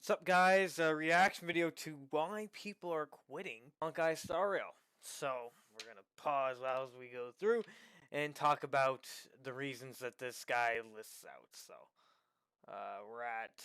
What's up, guys? A reaction video to why people are quitting Honkai Star Rail. So, we're gonna pause as we go through and talk about the reasons that this guy lists out. So, we're at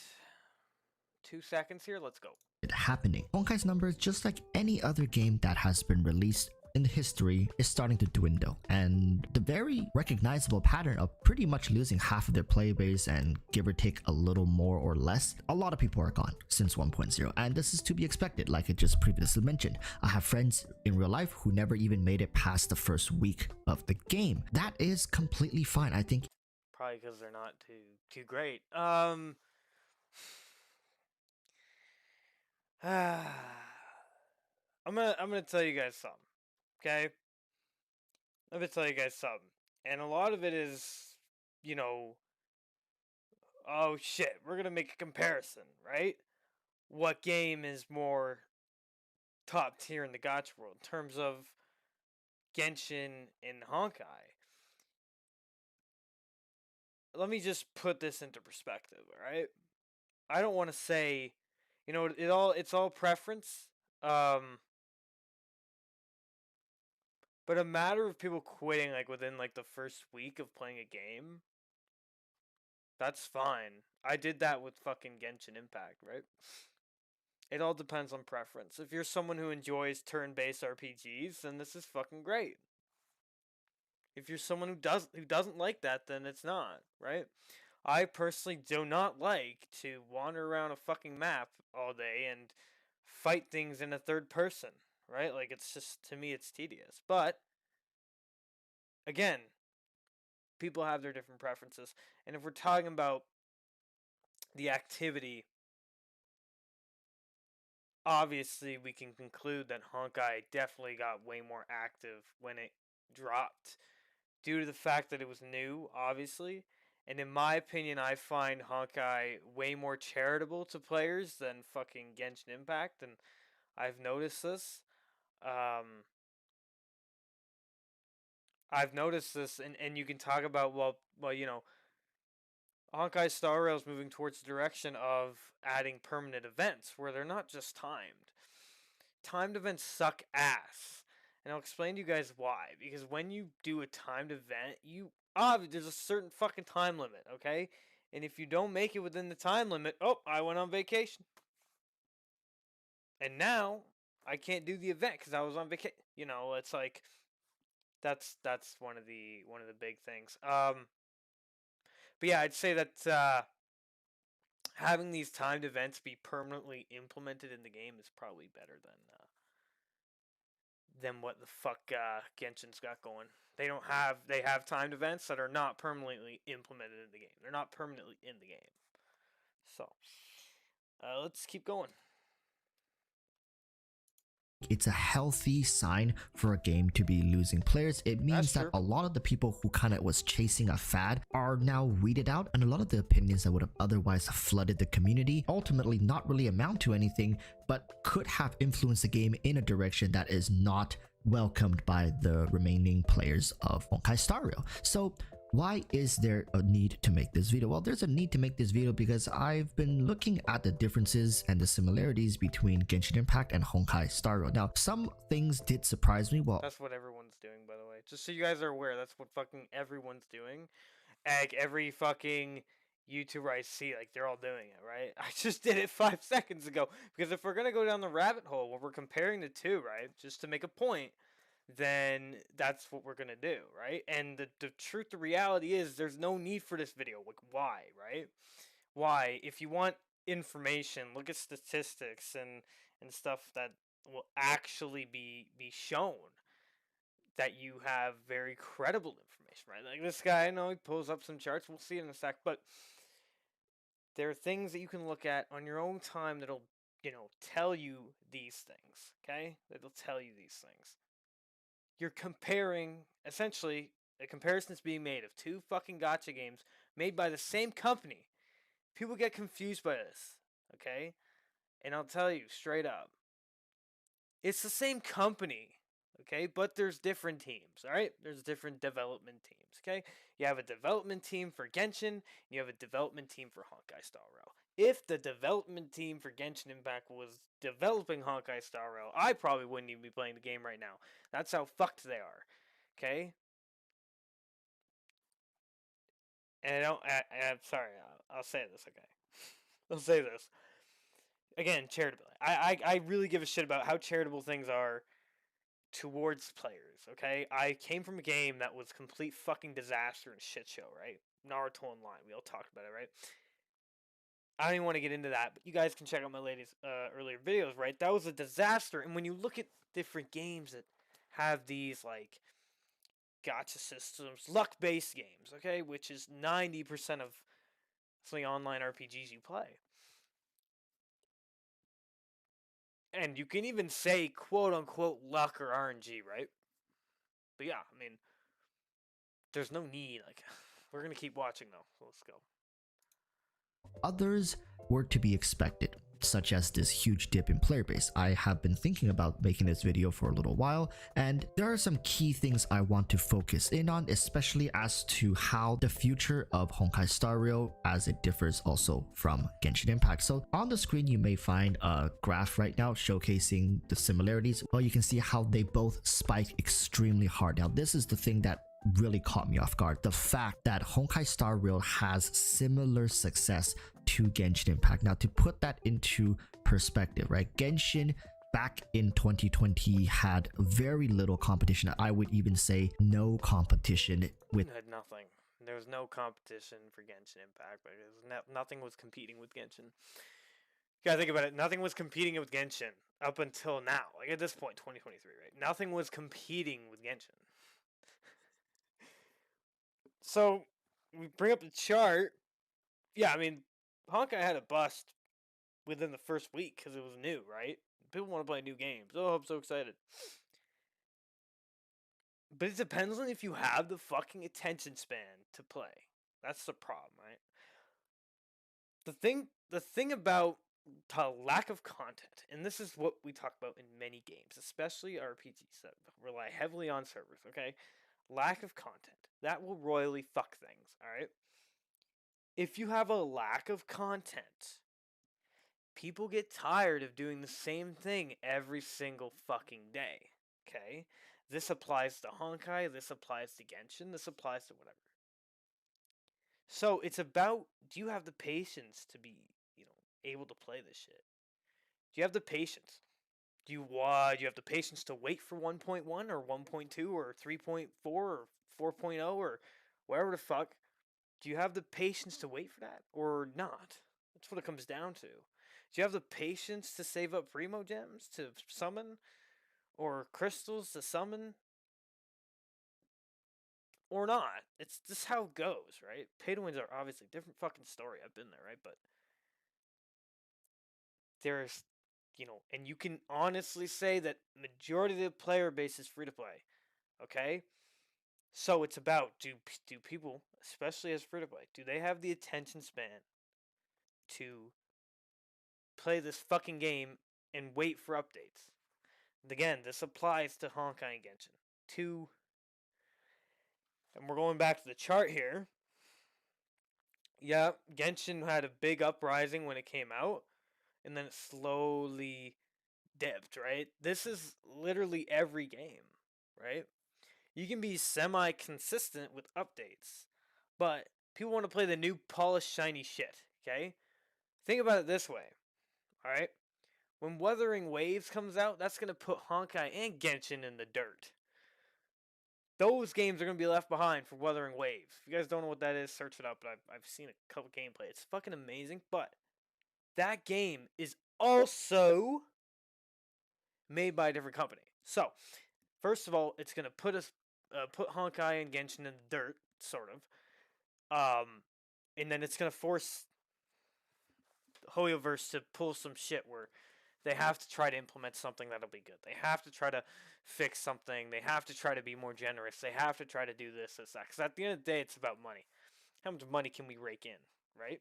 2 seconds here. Let's go. It happening. Honkai's numbers, just like any other game that has been released in history, is starting to dwindle, and the very recognizable pattern of pretty much losing half of their player base and give or take a little more or less, a lot of people are gone since 1.0, and this is to be expected. Like I just previously mentioned, I have friends in real life who never even made it past the first week of the game. That is completely fine. I think Probably because they're not too great. I'm gonna tell you guys something. Okay, I'm gonna tell you guys something, and a lot of it is, you know, oh shit, we're gonna make a comparison, right? What game is more top tier in the gacha world in terms of Genshin and Honkai? Let me just put this into perspective, all right? I don't want to say, it's all preference. Um, but a matter of people quitting like within like the first week of playing a game, that's fine. I did that with fucking Genshin Impact, right? It all depends on preference. If you're someone who enjoys turn-based RPGs, then this is fucking great. If you're someone who doesn't like that, then it's not, right? I personally do not like to wander around a fucking map all day and fight things in a third person, right? Like, it's just, to me, it's tedious. But again, people have their different preferences. And if we're talking about the activity, obviously we can conclude that Honkai definitely got way more active when it dropped due to the fact that it was new, obviously. And in my opinion, I find Honkai way more charitable to players than fucking Genshin Impact, and I've noticed this. Um, I've noticed this, and you can talk about Honkai Star Rail is moving towards the direction of adding permanent events where they're not just timed. Timed events suck ass. And I'll explain to you guys why. Because when you do a timed event, there's a certain fucking time limit, okay? And if you don't make it within the time limit, oh, I went on vacation. And now I can't do the event because I was on vacation. It's like that's one of the big things. But yeah, I'd say that having these timed events be permanently implemented in the game is probably better than what the fuck Genshin's got going. They have timed events that are not permanently implemented in the game. They're not permanently in the game. So let's keep going. it's a healthy sign for a game to be losing players. It means that a lot of the people who kind of was chasing a fad are now weeded out, and a lot of the opinions that would have otherwise flooded the community ultimately not really amount to anything, but could have influenced the game in a direction that is not welcomed by the remaining players of Honkai Star Rail. So why is there a need to make this video? Well, there's a need to make this video because I've been looking at the differences and the similarities between Genshin Impact and Honkai Star Rail. Now, some things did surprise me. Well, that's what everyone's doing, by the way. Just so you guys are aware, that's what fucking everyone's doing. Like, every fucking YouTuber I see, like, they're all doing it, right? I just did it 5 seconds ago. Because if we're going to go down the rabbit hole where we're comparing the two, right, just to make a point, then that's what we're going to do, right? And the truth, the reality is there's no need for this video. Like, why, right? Why? If you want information, look at statistics and stuff that will actually be shown that you have very credible information, right? Like this guy, I know he pulls up some charts. We'll see it in a sec, but there are things that you can look at on your own time that'll, tell you these things, okay? That'll tell you these things. You're comparing, essentially, a comparison is being made of two fucking gacha games made by the same company. People get confused by this, okay? And I'll tell you straight up, it's the same company, okay? But there's different teams, all right? There's different development teams, okay? You have a development team for Genshin, and you have a development team for Honkai Star Rail. if the development team for Genshin Impact was developing Honkai Star Rail, I probably wouldn't even be playing the game right now. That's how fucked they are. Okay? And I'm sorry, I'll say this, okay? I'll say this. Again, charitable. I really give a shit about how charitable things are towards players, okay? I came from a game that was complete fucking disaster and shit show, right? Naruto Online, we all talked about it, right? I don't even want to get into that, but you guys can check out my latest earlier videos, right? That was a disaster, and when you look at different games that have these like gotcha systems, luck-based games, okay, which is 90% of the online RPGs you play. And you can even say quote unquote luck or RNG, right? But yeah, I mean, there's no need. Like, we're gonna keep watching though. So let's go. Others were to be expected, such as this huge dip in player base. I have been thinking about making this video for a little while, and there are some key things I want to focus in on, especially as to how the future of Honkai Star Rail as it differs also from Genshin Impact. So on the screen you may find a graph right now showcasing the similarities. Well, you can see how they both spike extremely hard. Now this is the thing that really caught me off guard, the fact that Honkai Star Rail has similar success to Genshin Impact. Now to put that into perspective, right, Genshin back in 2020 had very little competition. I would even say no competition with had nothing. There was no competition for Genshin Impact, but nothing was competing with Genshin. You gotta think about it. Nothing was competing with Genshin up until now. Like at this point, 2023, right? Nothing was competing with Genshin. So we bring up the chart. Yeah, I mean, Honkai had a bust within the first week because it was new, right? People want to play new games. Oh, I'm so excited. But it depends on if you have the fucking attention span to play. That's the problem, right? The thing about the lack of content, and this is what we talk about in many games, especially RPGs that rely heavily on servers, okay? Lack of content. That will royally fuck things, alright? If you have a lack of content, people get tired of doing the same thing every single fucking day, okay? This applies to Honkai, this applies to Genshin, this applies to whatever. So it's about, do you have the patience to be, able to play this shit? Do you have the patience? Do you have the patience to wait for 1.1 or 1.2 or 3.4 or 4.0 or whatever the fuck? Do you have the patience to wait for that or not? That's what it comes down to. Do you have the patience to save up Primo gems to summon or crystals to summon or not? It's just how it goes, right? Pay to wins are obviously a different fucking story. I've been there, right? But there's, and you can honestly say that majority of the player base is free to play. Okay? So it's about do people, especially as free to play, do they have the attention span to play this fucking game and wait for updates? And again, this applies to Honkai and Genshin. And we're going back to the chart here. Yeah, Genshin had a big uprising when it came out, and then it slowly dipped, right? This is literally every game, right? You can be semi-consistent with updates, but people want to play the new polished shiny shit, okay? Think about it this way, alright? When Wuthering Waves comes out, that's going to put Honkai and Genshin in the dirt. Those games are going to be left behind for Wuthering Waves. If you guys don't know what that is, search it up. I've seen a couple gameplay. It's fucking amazing, but that game is also made by a different company. So, first of all, it's going to put Honkai and Genshin in the dirt, sort of. And then it's going to force Hoyoverse to pull some shit where they have to try to implement something that'll be good. They have to try to fix something. They have to try to be more generous. They have to try to do this, that. Because at the end of the day, it's about money. How much money can we rake in, right?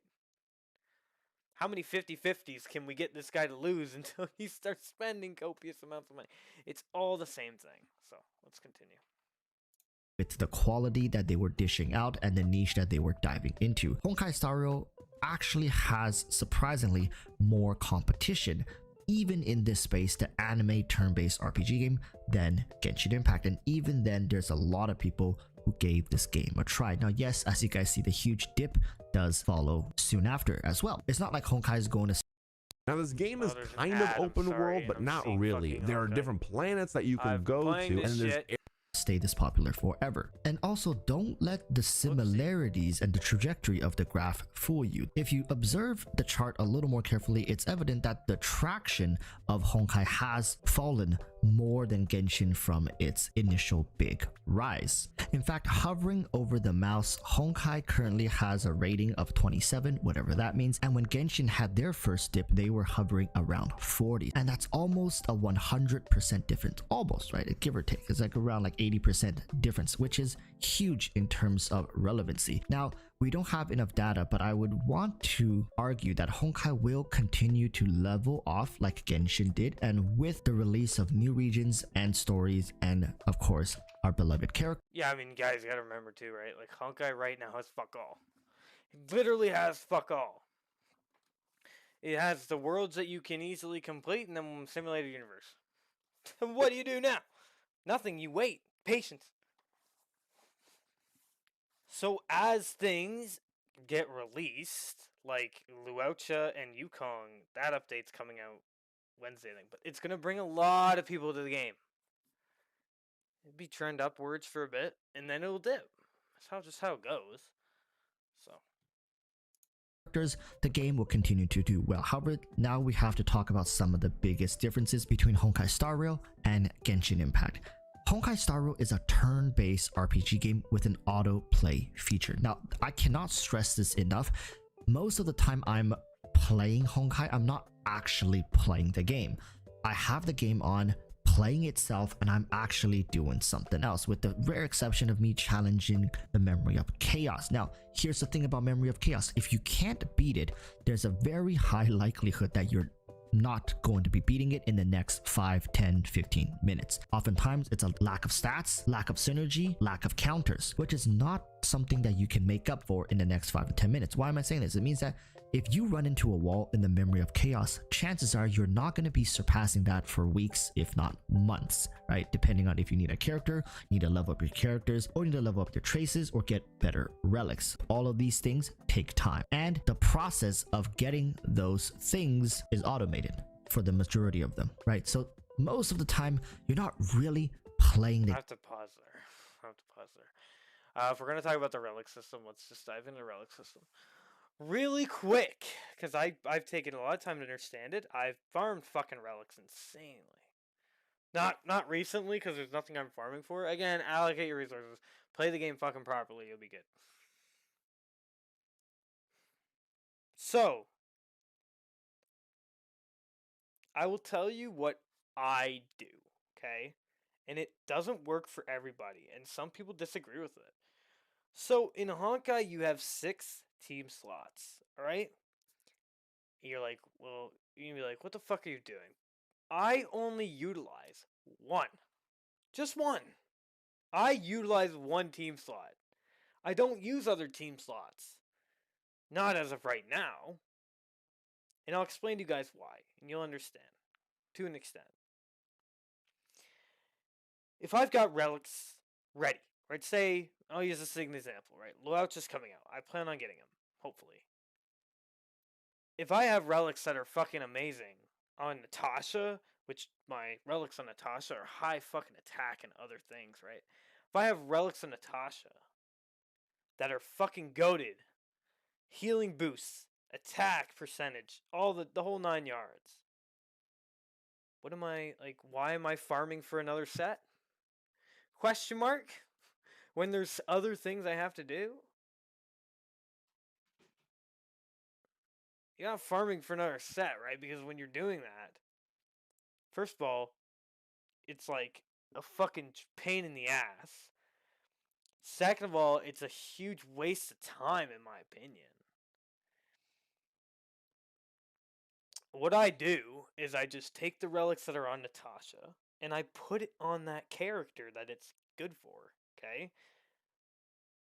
How many 50-50s can we get this guy to lose until he starts spending copious amounts of money? It's all the same thing. So let's continue. With the quality that they were dishing out and the niche that they were diving into. Honkai Star Rail actually has surprisingly more competition, even in this space, the anime turn-based RPG game, than Genshin Impact. And even then, there's a lot of people who gave this game a try. Now, yes, as you guys see, the huge dip does follow soon after as well. It's not like Honkai is going to. Now, this game is kind of open world, but not really. There are different planets that you can go to, and there's stay this popular forever. And also, don't let the similarities and the trajectory of the graph fool you. If you observe the chart a little more carefully, it's evident that the traction of Honkai has fallen more than Genshin from its initial big rise. In fact, hovering over the mouse, Honkai currently has a rating of 27, whatever that means, and when Genshin had their first dip, they were hovering around 40, and that's almost a 100% difference, almost, right? Give or take. It's like around like 80% difference, which is huge in terms of relevancy. Now, we don't have enough data, but I would want to argue that Honkai will continue to level off like Genshin did, and with the release of new regions and stories, and of course, our beloved character. Yeah, I mean, guys, you gotta remember too, right? Like, Honkai right now has fuck all. It literally has fuck all. It has the worlds that you can easily complete, and then simulated universe. What do you do now? Nothing. You wait. Patience. So as things get released, like Luocha and Yukong, that update's coming out Wednesday, I think. But it's gonna bring a lot of people to the game. It'll be trend upwards for a bit, and then it'll dip. That's just how it goes. So the game will continue to do well. However, now we have to talk about some of the biggest differences between Honkai Star Rail and Genshin Impact. Honkai Star Rail is a turn-based RPG game with an auto-play feature. Now, I cannot stress this enough. Most of the time I'm playing Honkai, I'm not actually playing the game. I have the game on, playing itself, and I'm actually doing something else, with the rare exception of me challenging the Memory of Chaos. Now, here's the thing about Memory of Chaos. If you can't beat it, there's a very high likelihood that you're not going to be beating it in the next 5, 10, 15 minutes. Oftentimes, it's a lack of stats, lack of synergy, lack of counters, which is not something that you can make up for in the next 5 to 10 minutes. Why am I saying this? It means that if you run into a wall in the Memory of Chaos, chances are you're not going to be surpassing that for weeks, if not months, right? Depending on if you need a character, you need to level up your characters, or you need to level up your traces, or get better relics. All of these things take time, and the process of getting those things is automated for the majority of them, right? So most of the time, you're not really playing the— I have to pause there. If we're going to talk about the relic system, let's just dive into the relic system really quick, because I've taken a lot of time to understand it. I've farmed fucking relics insanely. Not recently, because there's nothing I'm farming for. Again, allocate your resources. Play the game fucking properly. You'll be good. So, I will tell you what I do, okay? And it doesn't work for everybody, and some people disagree with it. So, in Honkai, you have 6 team slots, alright? You're like, well, you can be like, what the fuck are you doing? I only utilize 1. Just 1. I utilize 1 team slot. I don't use other team slots. Not as of right now. And I'll explain to you guys why, and you'll understand. To an extent. If I've got relics ready, right? Say, I'll use this as an example, right? Luouch is coming out. I plan on getting him, hopefully. If I have relics that are fucking amazing on Natasha, which my relics on Natasha are high fucking attack and other things, right? If I have relics on Natasha that are fucking goated, healing boosts, attack percentage, all the whole 9 yards. What am I, like, why am I farming for another set? Question mark? When there's other things I have to do? You're not farming for another set, right? Because when you're doing that, first of all, it's like a fucking pain in the ass. Second of all, it's a huge waste of time, in my opinion. What I do is I just take the relics that are on Natasha and I put it on that character that it's good for, okay?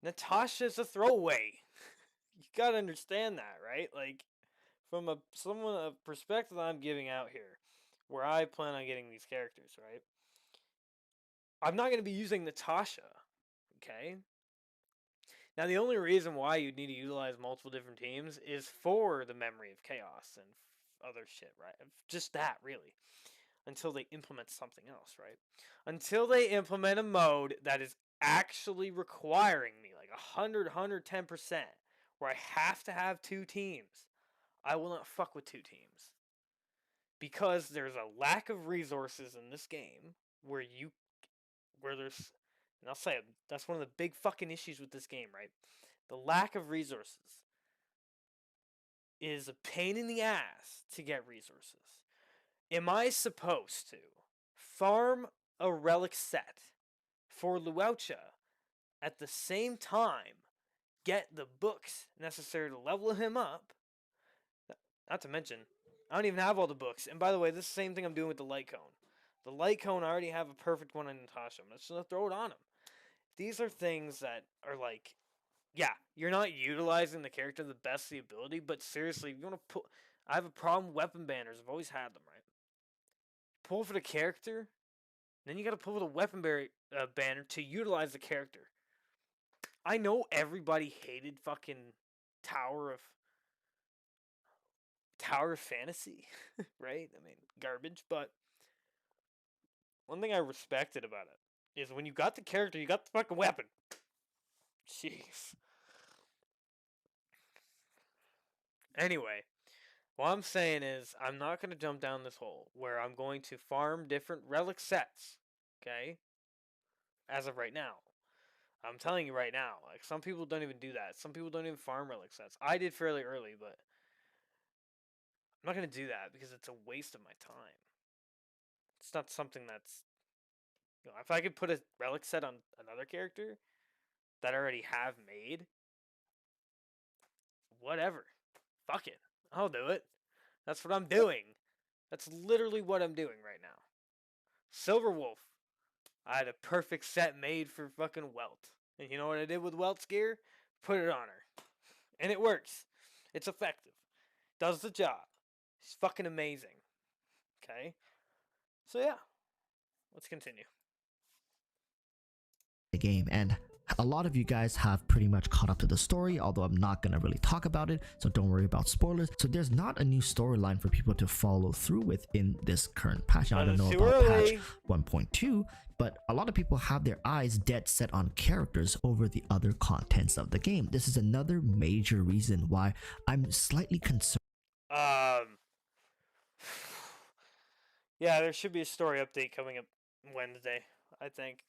Natasha's a throwaway. gotta understand that, right? Like, from a perspective I'm giving out here, where I plan on getting these characters, right? I'm not gonna be using Natasha, okay? Now, the only reason why you need to utilize multiple different teams is for the memory of chaos and other shit, right? Just that, really. Until they implement something else, right? Until they implement a mode that is actually requiring me, like 110%, where I have to have 2 teams, I will not fuck with 2 teams. Because there's a lack of resources in this game where there's, and I'll say it, that's one of the big fucking issues with this game, right? The lack of resources is a pain in the ass to get resources. Am I supposed to farm a relic set for Luaucha at the same time get the books necessary to level him up? Not to mention, I don't even have all the books. And by the way, this is the same thing I'm doing with the light cone. The light cone, I already have a perfect one on Natasha. I'm just going to throw it on him. These are things that are like, yeah, you're not utilizing the character to the best of the ability, but seriously, if you want to pull, I have a problem with weapon banners. I've always had them, right? Pull for the character, then you got to pull for the weapon banner to utilize the character. I know everybody hated fucking Tower of Fantasy, right? I mean, garbage, but one thing I respected about it is when you got the character, you got the fucking weapon. Jeez. Anyway, what I'm saying is I'm not going to jump down this hole where I'm going to farm different relic sets, okay? As of right now. I'm telling you right now, like, some people don't even do that. Some people don't even farm relic sets. I did fairly early, but I'm not going to do that because it's a waste of my time. It's not something that's, if I could put a relic set on another character that I already have made, whatever. Fuck it. I'll do it. That's what I'm doing. That's literally what I'm doing right now. Silverwolf. I had a perfect set made for fucking Welt. And you know what I did with Welt's gear? Put it on her. And it works. It's effective. Does the job. She's fucking amazing. Okay? So yeah. Let's continue. The game, and a lot of you guys have pretty much caught up to the story, although I'm not gonna really talk about it, so don't worry about spoilers. So there's not a new storyline for people to follow through with in this current patch. Now, I don't know about patch 1.2, but a lot of people have their eyes dead set on characters over the other contents of the game. This is another major reason why I'm slightly concerned. Yeah, there should be a story update coming up Wednesday, I think.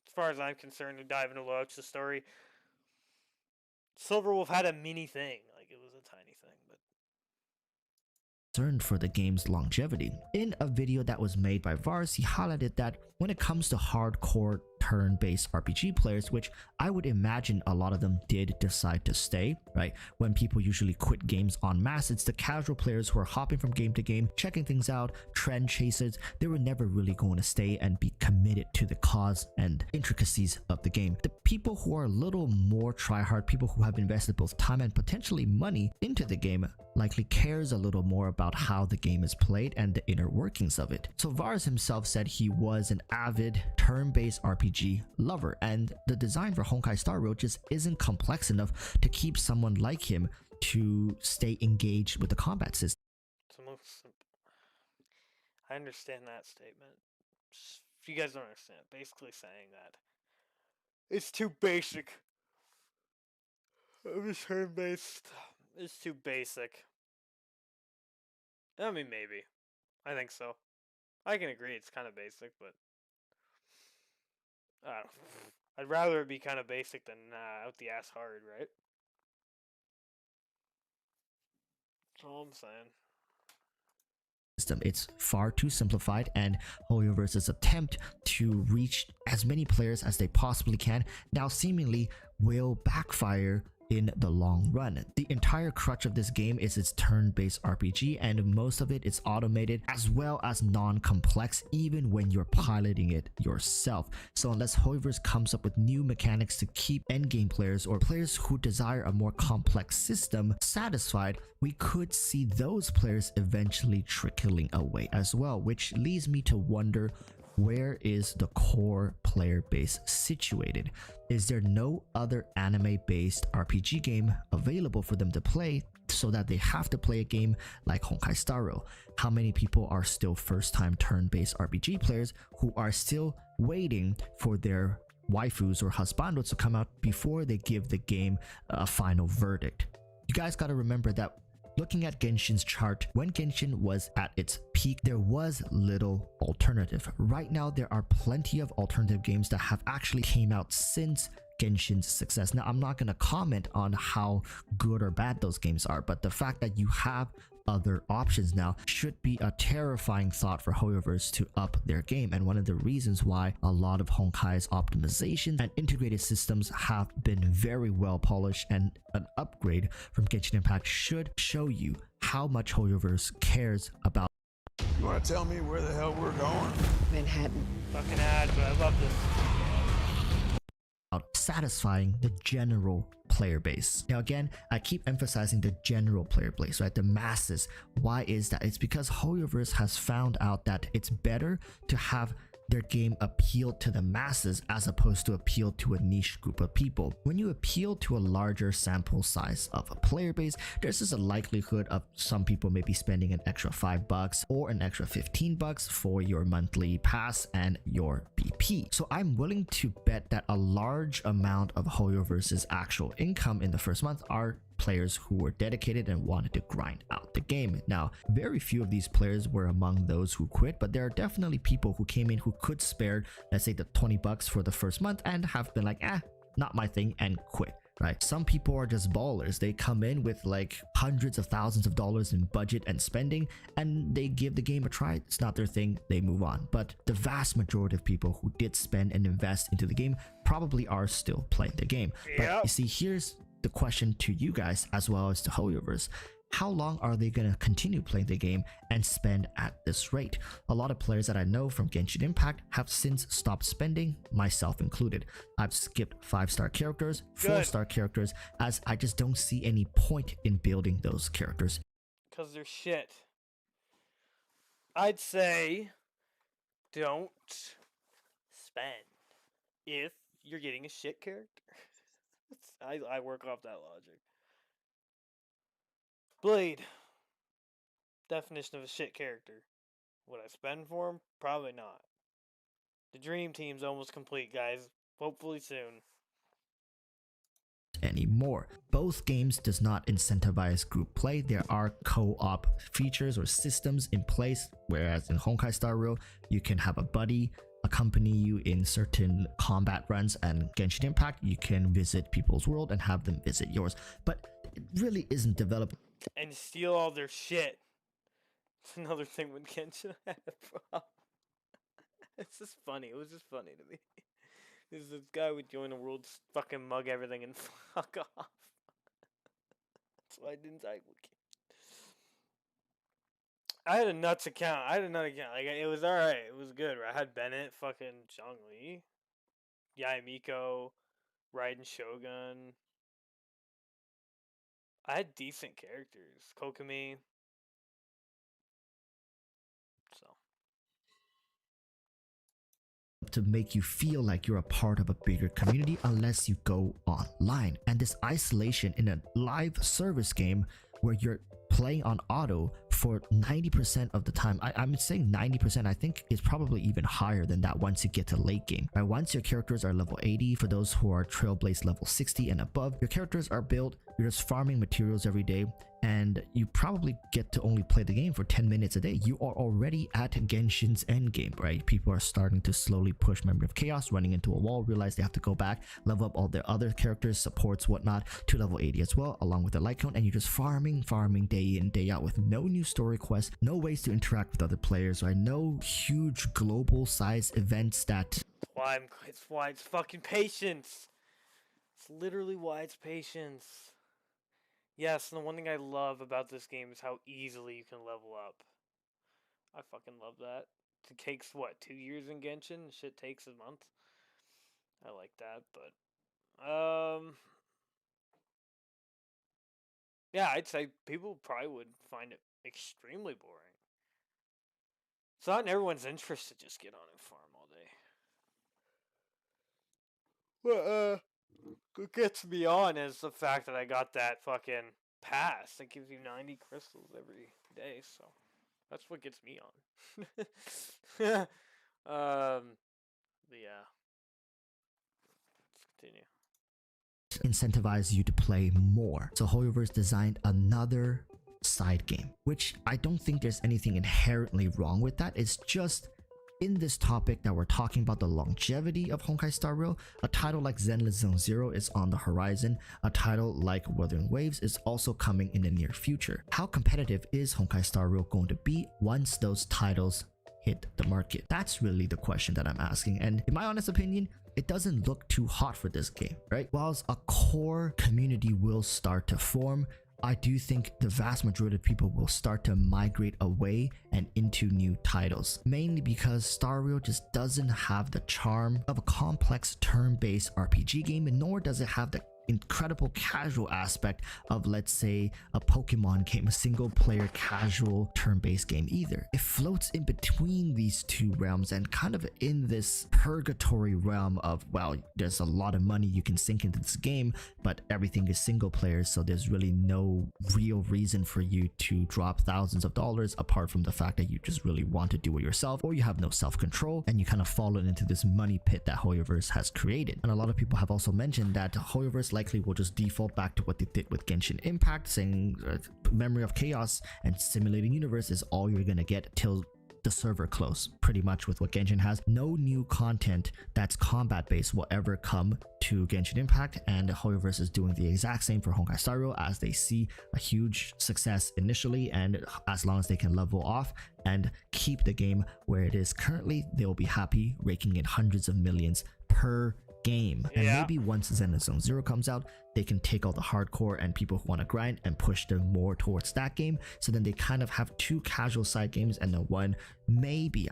As far as I'm concerned, to dive into the story, Silverwolf had a mini thing, like it was a tiny thing, but concerned for the game's longevity. In a video that was made by Vars, he highlighted that when it comes to hardcore turn-based RPG players, which I would imagine a lot of them did decide to stay, right? When people usually quit games en masse, it's the casual players who are hopping from game to game, checking things out, trend chasers. They were never really going to stay and be committed to the cause and intricacies of the game. The people who are a little more try-hard, people who have invested both time and potentially money into the game, likely cares a little more about how the game is played and the inner workings of it. So Vars himself said he was an avid turn-based RPG lover, and the design for Honkai Star Rail just isn't complex enough to keep someone like him to stay engaged with the combat system. It's the most simple. I understand that statement. If you guys don't understand, basically saying that it's too basic. Turn-based. It's too basic. I mean, maybe. I think so. I can agree it's kind of basic, but I'd rather it be kind of basic than out the ass hard, right? That's all I'm saying. It's far too simplified, and Hoyoverse's attempt to reach as many players as they possibly can now seemingly will backfire in the long run. The entire crutch of this game is its turn-based RPG, and most of it is automated as well as non-complex even when you're piloting it yourself. So unless Hoyoverse comes up with new mechanics to keep endgame players or players who desire a more complex system satisfied, we could see those players eventually trickling away as well, which leads me to wonder, where is the core player base situated? Is there no other anime-based RPG game available for them to play so that they have to play a game like Honkai Star Rail? How many people are still first-time turn-based RPG players who are still waiting for their waifus or husbandos to come out before they give the game a final verdict? You guys got to remember that looking at Genshin's chart, when Genshin was at its peak, there was little alternative. Right now, there are plenty of alternative games that have actually came out since Genshin's success. Now, I'm not going to comment on how good or bad those games are, but the fact that you have other options now should be a terrifying thought for Hoyoverse to up their game. And one of the reasons why a lot of Honkai's optimization and integrated systems have been very well polished, and an upgrade from Genshin Impact should show you how much Hoyoverse cares about. You want to tell me where the hell we're going? Manhattan. Fucking ad, but I love this. Satisfying the general player base. Now again, I keep emphasizing the general player base, right? The masses. Why is that? It's because Hoyoverse has found out that it's better to have their game appeal to the masses as opposed to appeal to a niche group of people. When you appeal to a larger sample size of a player base, there's just a likelihood of some people maybe spending an extra $5 or an extra $15 for your monthly pass and your BP. So I'm willing to bet that a large amount of Hoyoverse's actual income in the first month are players who were dedicated and wanted to grind out the game. Now, very few of these players were among those who quit, but there are definitely people who came in who could spare, let's say, the $20 for the first month and have been like, not my thing, and quit. Right? Some people are just ballers. They come in with like hundreds of thousands of dollars in budget and spending, and they give the game a try. It's not their thing, they move on. But the vast majority of people who did spend and invest into the game probably are still playing the game. But you see, here's the question to you guys as well as to Hoyoverse. How long are they going to continue playing the game and spend at this rate? A lot of players that I know from Genshin Impact have since stopped spending, myself included. I've skipped 5-star characters, 4-star characters, as I just don't see any point in building those characters. Because they're shit. I'd say don't spend if you're getting a shit character. I work off that logic. Blade. Definition of a shit character. Would I spend for him? Probably not. The dream team's almost complete, guys. Hopefully soon. Anymore. Both games does not incentivize group play. There are co-op features or systems in place, whereas in Honkai Star Rail, you can have a buddy accompany you in certain combat runs, and Genshin Impact, you can visit people's world and have them visit yours. But it really isn't developed. And steal all their shit. It's another thing when Genshin had a problem. It's just funny. It was just funny to me. This guy would join the world, fucking mug everything, and fuck off. That's why I didn't like it. I had a nuts account. Like, it was alright. It was good. Right? I had Bennett, fucking Zhongli, Yaimiko, Raiden Shogun. I had decent characters. Kokomi. So. To make you feel like you're a part of a bigger community unless you go online. And this isolation in a live service game where you're playing on auto for 90% of the time. I'm saying 90%, I think is probably even higher than that once you get to late game. Right? Once your characters are level 80, for those who are Trailblaze level 60 and above, your characters are built, you're just farming materials every day, and you probably get to only play the game for 10 minutes a day. You are already at Genshin's endgame, right? People are starting to slowly push Memory of Chaos, running into a wall, realize they have to go back, level up all their other characters, supports, whatnot, to level 80 as well, along with their light count, and you're just farming day in, day out with no new story quests, no ways to interact with other players, right? No huge global size events that... It's why it's fucking patience. It's literally why it's patience. Yes, and the one thing I love about this game is how easily you can level up. I fucking love that. It takes, what, 2 years in Genshin? Shit takes a month. I like that, but, yeah, I'd say people probably would find it extremely boring. It's not in everyone's interest to just get on and farm all day. What gets me on is the fact that I got that fucking pass that gives you 90 crystals every day, so that's what gets me on. But yeah. Let's continue. Incentivize you to play more. So Hoyoverse designed another side game, which I don't think there's anything inherently wrong with that. It's just in this topic that we're talking about the longevity of Honkai Star Rail. A title like Zenless Zone Zero is on the horizon. A title like Wuthering Waves is also coming in the near future. How competitive is Honkai Star Rail going to be once those titles hit the market? That's really the question that I'm asking, and in my honest opinion, it doesn't look too hot for this game, right? Whilst a core community will start to form, I do think the vast majority of people will start to migrate away and into new titles, mainly because Star Rail just doesn't have the charm of a complex turn-based RPG game, and nor does it have the incredible casual aspect of, let's say, a Pokemon game, a single player casual turn-based game either. It floats in between these two realms and kind of in this purgatory realm of, well, there's a lot of money you can sink into this game, but everything is single player, so there's really no real reason for you to drop thousands of dollars apart from the fact that you just really want to do it yourself, or you have no self-control and you kind of fallen into this money pit that Hoyoverse has created. And a lot of people have also mentioned that Hoyoverse likely will just default back to what they did with Genshin Impact, saying Memory of Chaos and Simulating Universe is all you're gonna get till the server close. Pretty much with what Genshin has, no new content that's combat based will ever come to Genshin Impact, and Hoyoverse is doing the exact same for Honkai Star Rail, as they see a huge success initially, and as long as they can level off and keep the game where it is currently, they'll be happy, raking in hundreds of millions per game. And maybe once Zenless Zone Zero comes out, they can take all the hardcore and people who want to grind and push them more towards that game, so then they kind of have two casual side games and then one maybe,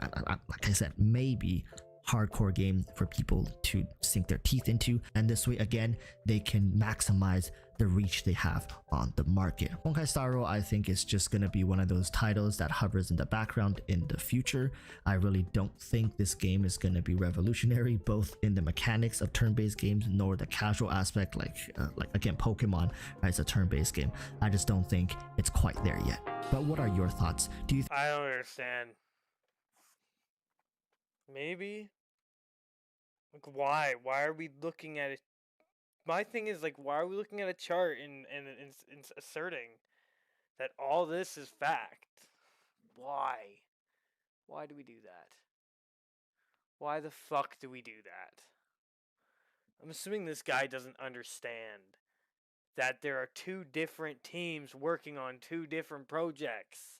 like I said, maybe hardcore game for people to sink their teeth into, and this way again they can maximize the reach they have on the market. Honkai Star Rail, I think, is just going to be one of those titles that hovers in the background in the future. I really don't think this game is going to be revolutionary, both in the mechanics of turn-based games nor the casual aspect, like again, Pokemon, right? It's a turn-based game. I just don't think it's quite there yet. But what are your thoughts? I don't understand. Maybe? Like, why? Why are we looking at it? My thing is, like, why are we looking at a chart and asserting that all this is fact? Why? Why do we do that? Why the fuck do we do that? I'm assuming this guy doesn't understand that there are two different teams working on two different projects.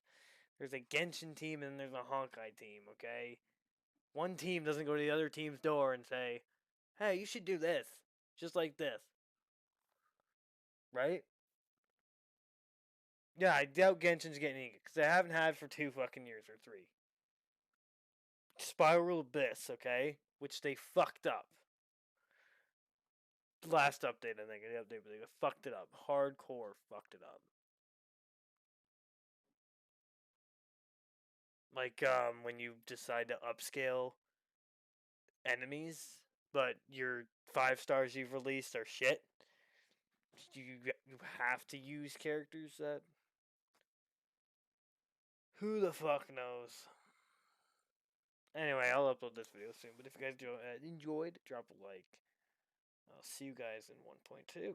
There's a Genshin team and there's a Honkai team, okay? One team doesn't go to the other team's door and say, hey, you should do this. Just like this. Right? Yeah, I doubt Genshin's getting it, because they haven't had for 2 fucking years or 3. Spiral Abyss, okay? Which they fucked up. Last update, I think. They fucked it up. Hardcore fucked it up. Like, when you decide to upscale enemies, but your 5 stars you've released are shit. You have to use characters that... Who the fuck knows? Anyway, I'll upload this video soon, but if you guys enjoyed, drop a like. I'll see you guys in 1.2.